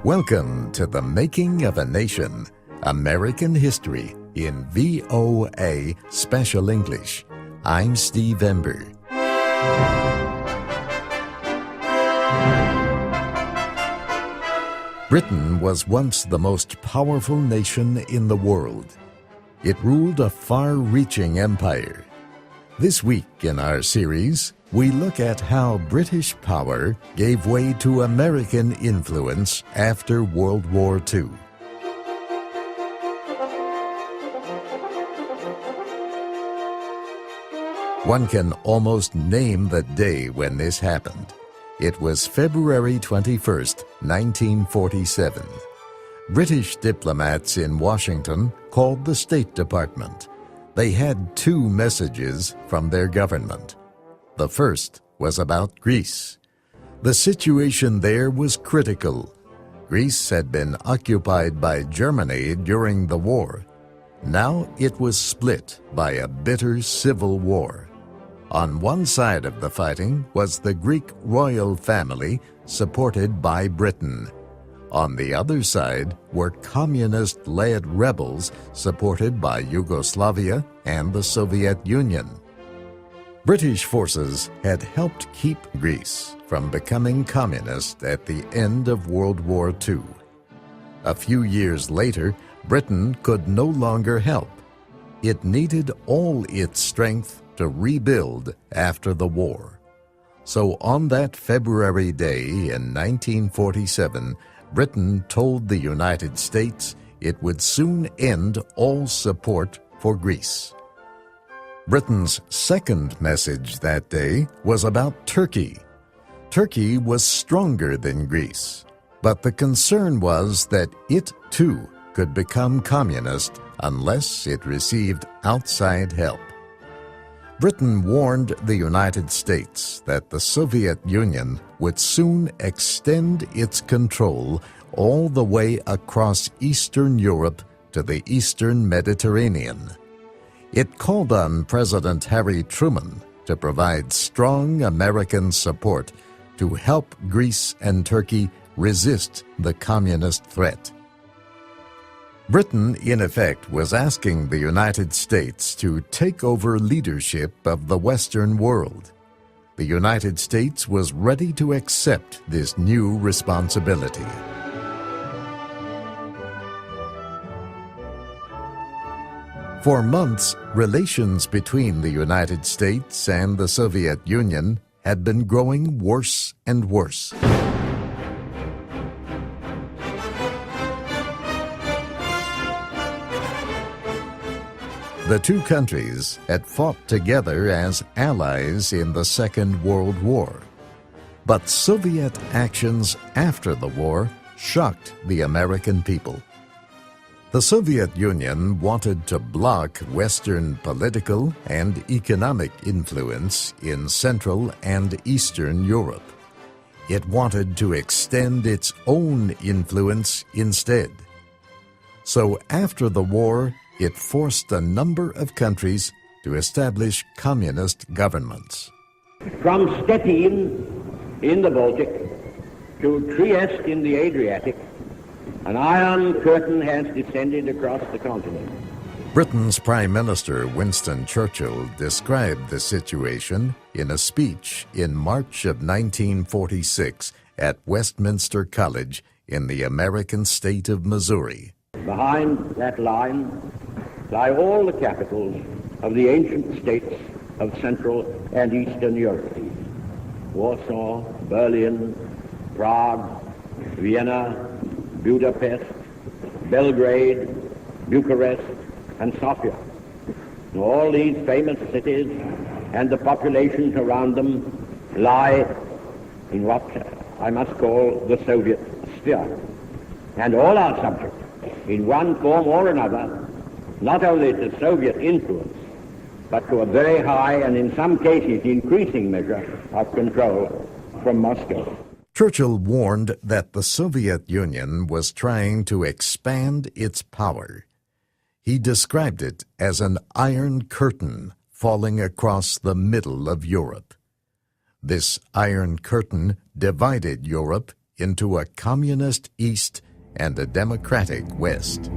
Welcome to The Making of a Nation, American History in VOA Special English. I'm Steve Ember. Britain was once the most powerful nation in the world. It ruled a far-reaching empire. This week in our series, we look at how British power gave way to American influence after World War II. One can almost name the day when this happened. It was February 21st, 1947. British diplomats in Washington called the State Department. They had two messages from their government. The first was about Greece. The situation there was critical. Greece had been occupied by Germany during the war. Now it was split by a bitter civil war. On one side of the fighting was the Greek royal family, supported by Britain. On the other side were communist-led rebels supported by Yugoslavia and the Soviet Union. British forces had helped keep Greece from becoming communist at the end of World War II. A few years later, Britain could no longer help. It needed all its strength to rebuild after the war. So on that February day in 1947, Britain told the United States it would soon end all support for Greece. Britain's second message that day was about Turkey. Turkey was stronger than Greece, but the concern was that it too could become communist unless it received outside help. Britain warned the United States that the Soviet Union would soon extend its control all the way across Eastern Europe to the Eastern Mediterranean. It called on President Harry Truman to provide strong American support to help Greece and Turkey resist the communist threat. Britain, in effect, was asking the United States to take over leadership of the Western world. The United States was ready to accept this new responsibility. For months, relations between the United States and the Soviet Union had been growing worse and worse. The two countries had fought together as allies in the Second World War. But Soviet actions after the war shocked the American people. The Soviet Union wanted to block Western political and economic influence in Central and Eastern Europe. It wanted to extend its own influence instead. So after the war, it forced a number of countries to establish communist governments. From Stettin in the Baltic to Trieste in the Adriatic, an iron curtain has descended across the continent. Britain's Prime Minister Winston Churchill described the situation in a speech in March of 1946 at Westminster College in the American state of Missouri. Behind that line lie all the capitals of the ancient states of Central and Eastern Europe. Warsaw, Berlin, Prague, Vienna, Budapest, Belgrade, Bucharest, and Sofia. All these famous cities and the populations around them lie in what I must call the Soviet sphere. And all are subject, in one form or another, not only to Soviet influence, but to a very high and in some cases increasing measure of control from Moscow. Churchill warned that the Soviet Union was trying to expand its power. He described it as an iron curtain falling across the middle of Europe. This Iron Curtain divided Europe into a communist East and a democratic West.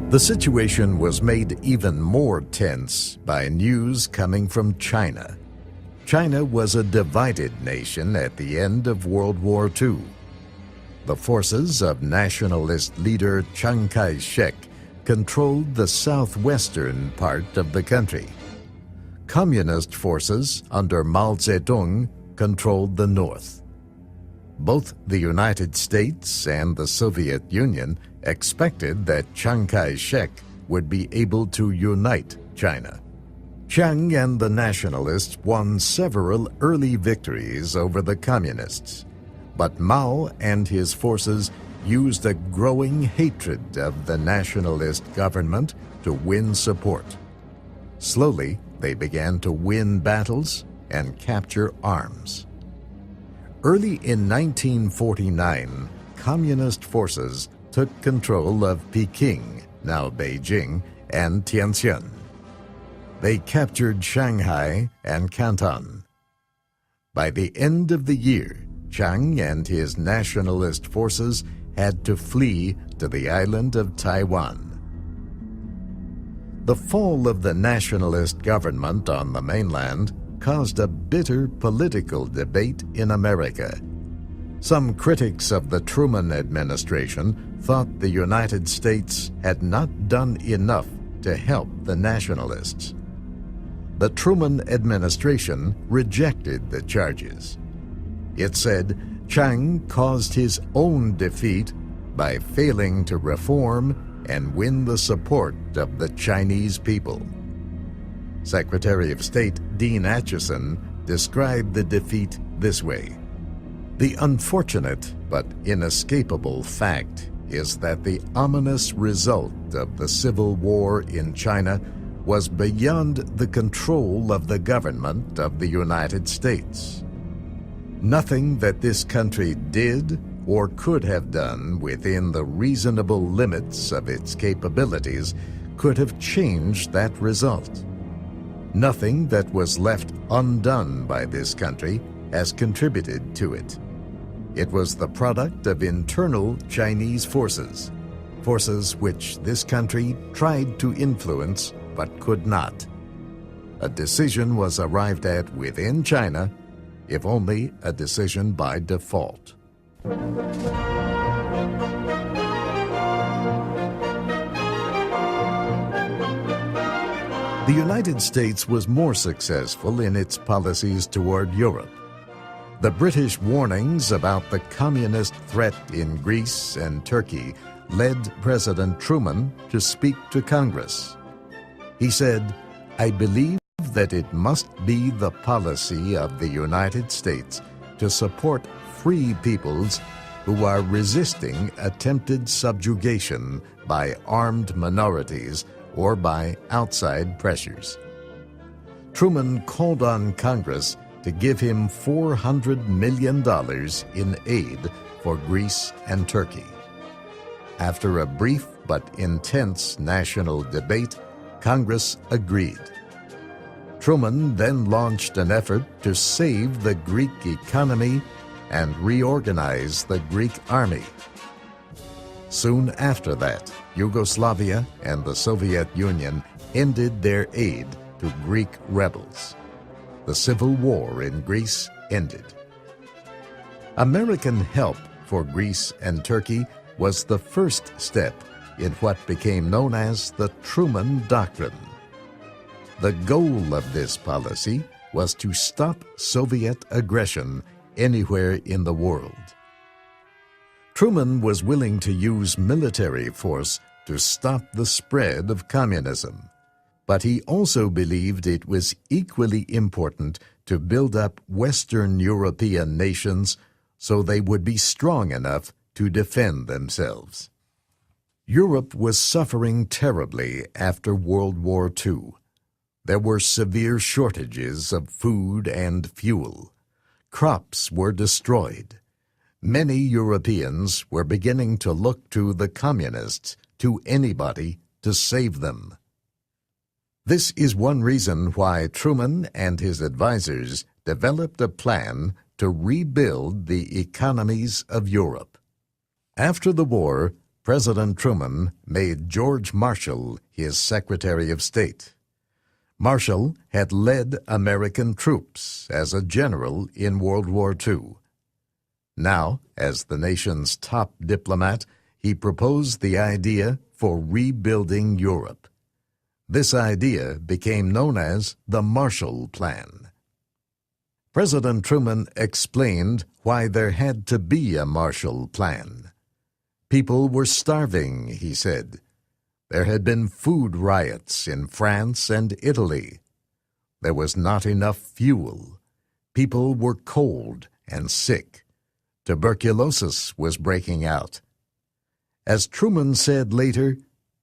The situation was made even more tense by news coming from China. China was a divided nation at the end of World War II. The forces of nationalist leader Chiang Kai-shek controlled the southwestern part of the country. Communist forces under Mao Zedong controlled the north. Both the United States and the Soviet Union expected that Chiang Kai-shek would be able to unite China. Chiang and the nationalists won several early victories over the communists, but Mao and his forces used a growing hatred of the nationalist government to win support. Slowly, they began to win battles and capture arms. Early in 1949, communist forces took control of Peking, now Beijing, and Tianjin. They captured Shanghai and Canton. By the end of the year, Chiang and his nationalist forces had to flee to the island of Taiwan. The fall of the nationalist government on the mainland caused a bitter political debate in America. Some critics of the Truman administration thought the United States had not done enough to help the nationalists. The Truman administration rejected the charges. It said Chiang caused his own defeat by failing to reform and win the support of the Chinese people. Secretary of State Dean Acheson described the defeat this way: "The unfortunate but inescapable fact is that the ominous result of the Civil War in China was beyond the control of the government of the United States. Nothing that this country did or could have done within the reasonable limits of its capabilities could have changed that result. Nothing that was left undone by this country has contributed to it. It was the product of internal Chinese forces, forces which this country tried to influence but could not. A decision was arrived at within China, if only a decision by default." The United States was more successful in its policies toward Europe. The British warnings about the communist threat in Greece and Turkey led President Truman to speak to Congress. He said, "I believe that it must be the policy of the United States to support free peoples who are resisting attempted subjugation by armed minorities or by outside pressures." Truman called on Congress to give him $400 million in aid for Greece and Turkey. After a brief but intense national debate, Congress agreed. Truman then launched an effort to save the Greek economy and reorganize the Greek army. Soon after that, Yugoslavia and the Soviet Union ended their aid to Greek rebels. The Civil War in Greece ended. American help for Greece and Turkey was the first step in what became known as the Truman Doctrine. The goal of this policy was to stop Soviet aggression anywhere in the world. Truman was willing to use military force to stop the spread of communism, but he also believed it was equally important to build up Western European nations so they would be strong enough to defend themselves. Europe was suffering terribly after World War II. There were severe shortages of food and fuel. Crops were destroyed. Many Europeans were beginning to look to the communists, to anybody, to save them. This is one reason why Truman and his advisors developed a plan to rebuild the economies of Europe. After the war, President Truman made George Marshall his Secretary of State. Marshall had led American troops as a general in World War II. Now, as the nation's top diplomat, he proposed the idea for rebuilding Europe. This idea became known as the Marshall Plan. President Truman explained why there had to be a Marshall Plan. People were starving, he said. There had been food riots in France and Italy. There was not enough fuel. People were cold and sick. Tuberculosis was breaking out. As Truman said later,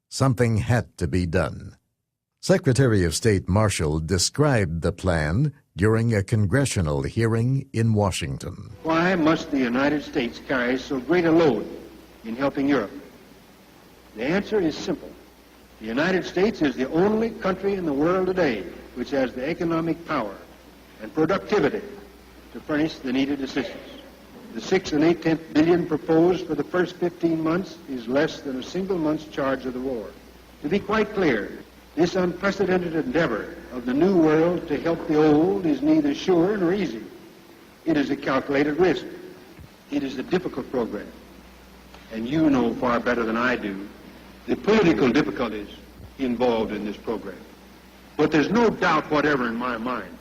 something had to be done. Secretary of State Marshall described the plan during a congressional hearing in Washington. Why must the United States carry so great a load in helping Europe? The answer is simple. The United States is the only country in the world today which has the economic power and productivity to furnish the needed assistance. The 6 8/10 billion proposed for the first 15 months is less than a single month's charge of the war. To be quite clear, this unprecedented endeavor of the new world to help the old is neither sure nor easy. It is a calculated risk. It is a difficult program. And you know far better than I do the political difficulties involved in this program. But there's no doubt whatever in my mind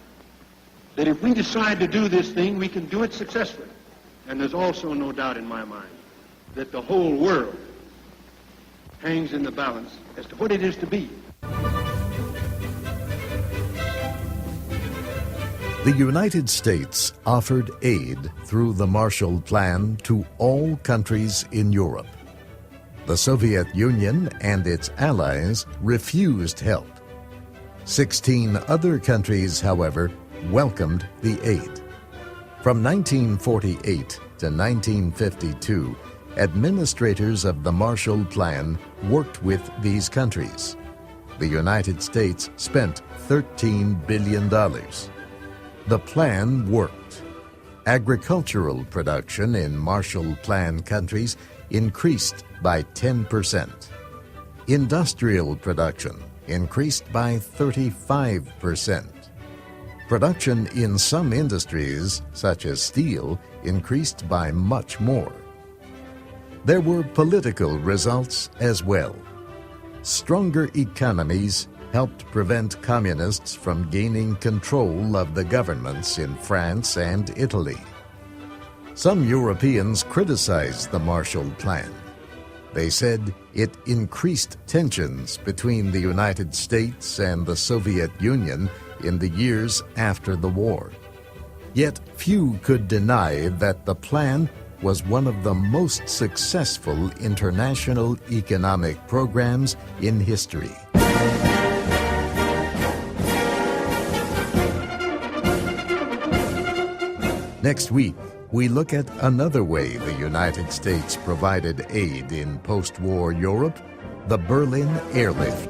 that if we decide to do this thing, we can do it successfully. And there's also no doubt in my mind that the whole world hangs in the balance as to what it is to be. The United States offered aid through the Marshall Plan to all countries in Europe. The Soviet Union and its allies refused help. 16 other countries, however, welcomed the aid. From 1948 to 1952, administrators of the Marshall Plan worked with these countries. The United States spent $13 billion. The plan worked. Agricultural production in Marshall Plan countries increased by 10%. Industrial production increased by 35%. Production in some industries, such as steel, increased by much more. There were political results as well. Stronger economies helped prevent communists from gaining control of the governments in France and Italy. Some Europeans criticized the Marshall Plan. They said it increased tensions between the United States and the Soviet Union in the years after the war. Yet few could deny that the plan was one of the most successful international economic programs in history. Next week, we look at another way the United States provided aid in post-war Europe, the Berlin Airlift.